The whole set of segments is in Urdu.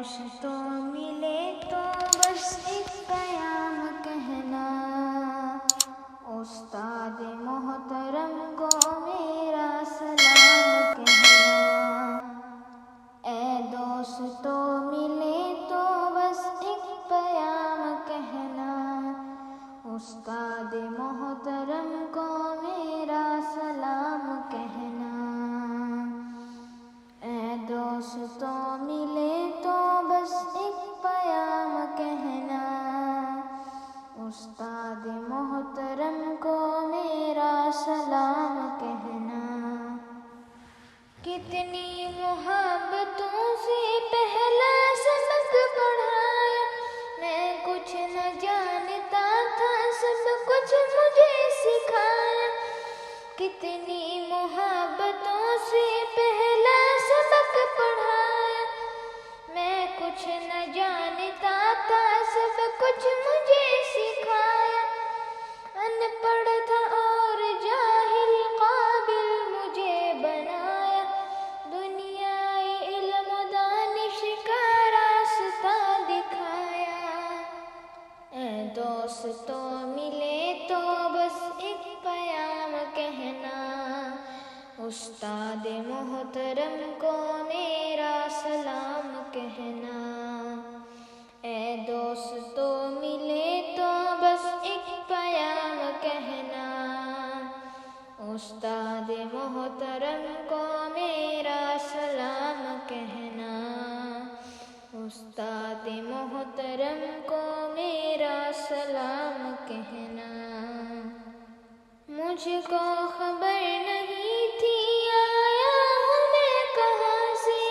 دوستوں ملے تو بس ایک پیام کہنا، استاد محترم کو میرا سلام کہنا۔ اے دوستوں ملے تو بس ایک پیام کہنا، استاد محترم کو میرا سلام کہنا۔ اے دوستوں ملے تو بس ایک پیام کہنا، استاد محترم کو میرا سلام کہنا۔ کتنی محبتوں سے پہلا سبق پڑھایا، میں کچھ نہ جانتا تھا سب کچھ مجھے سکھایا۔ کتنی محبتوں سے پہلا سبق پڑھایا، میں کچھ نہ جانتا تھا سب کچھ مجھے سکھایا۔ ان پڑھ تھا اور جاہل قابل مجھے بنایا، دنیائے علم و دانش کا راستہ دکھایا۔ اے دوستوں ملے تو بس ایک پیام کہنا، استاد محترم کو میرا سلام کہنا۔ اے دوستوں ملے تو بس ایک پیام کہنا، استاد محترم کو میرا سلام کہنا۔ استاد محترم کو میرا سلام کہنا۔ مجھ کو خبر نہیں تھی آیا ہوں میں کہاں سے،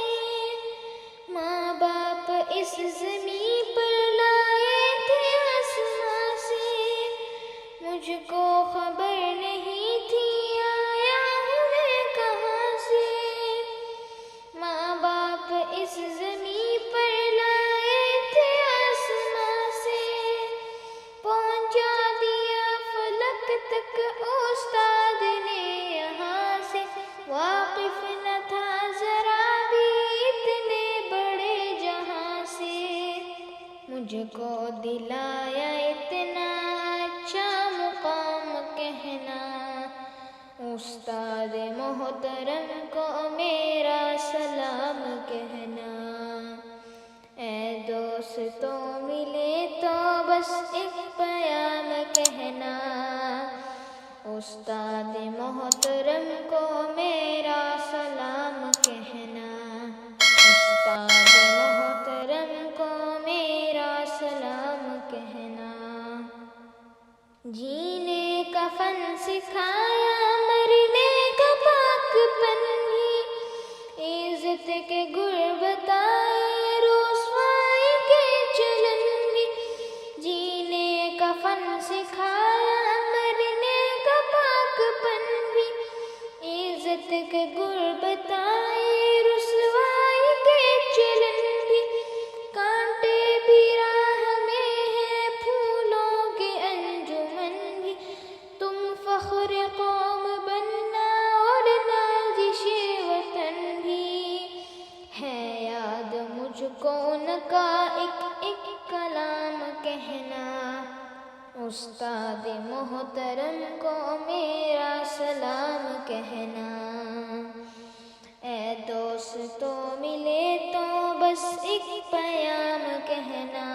ماں باپ اس زمین پر لائے تھے آسمان سے۔ مجھ کو خبر نہیں تھی آیا ہوں میں کہاں سے، ماں باپ اس زمین پر لائے تھے آسمان سے۔ پہنچا دیا فلک تک استاد نے یہاں سے، واقف نہ تھا ذرا بھی اتنے بڑے جہاں سے۔ مجھ کو دلایا اتنا اچھا مقام کہنا، استاد محترم کو میرا سلام کہنا۔ اے دوستوں ملے تو بس ایک پیام کہنا، استاد محترم کو میرا سلام کہنا۔ استاد محترم کو میرا سلام کہنا۔ جینے کا فن سکھایا، مرنے کا پاک پن بھی، عزت کے گر بتائے، رسوائی کے چلن بھی۔ جینے کا فن سکھایا، مرنے کا پاک پن بھی، عزت کے گر بتائے، رسوائی کے چلن بھی۔ کانٹے بھی راہ میں ہیں، پھولوں کے انجمن بھی، تم فخر قوم بننا اور نازش وطن بھی۔ ہے یاد مجھ کو ان کا ایک ایک کلام کہنا، استاد محترم کو میرا سلام کہنا۔ اے دوستوں ملے تو بس ایک پیام کہنا،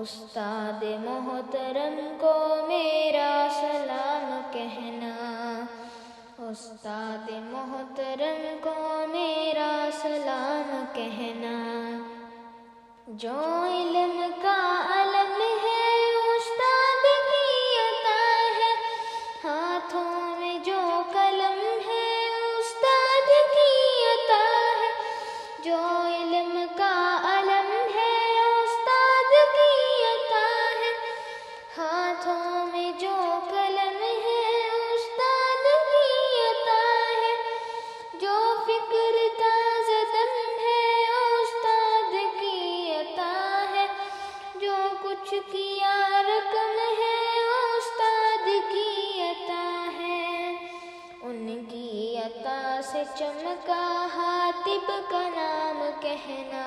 استاد محترم کو میرا سلام کہنا۔ استاد محترم کو میرا سلام کہنا۔ جو علم کا علم ہے استاد کی عطا ہے، ہاتھوں میں جو قلم ہے استاد کی عطا ہے۔ جو علم کا علم ہے استاد کی عطا ہے، ہاتھوں میں جو قلم ہے استاد کی عطا ہے۔ جو فکر تازہ دم ہے استاد کی عطا ہے، جو کچھ کیا رقم ہے استاد کی عطا ہے۔ ان کی عطا سے چمکا حاتب کا نام کہنا۔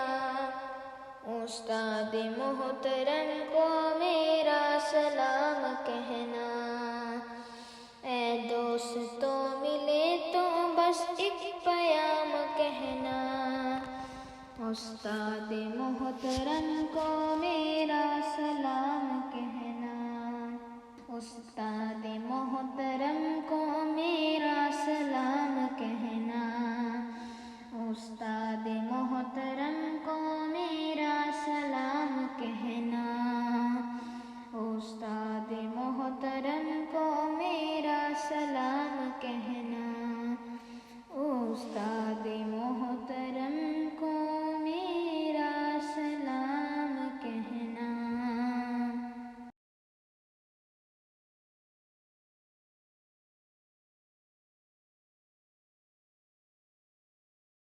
استاد محترم کو میرا سلام کہنا، اے دوستو ملے تو بس ایک پیام کہنا، استاد محترم کو میرا سلام کہنا، استاد محترم کو میرا سلام کہنا، استاد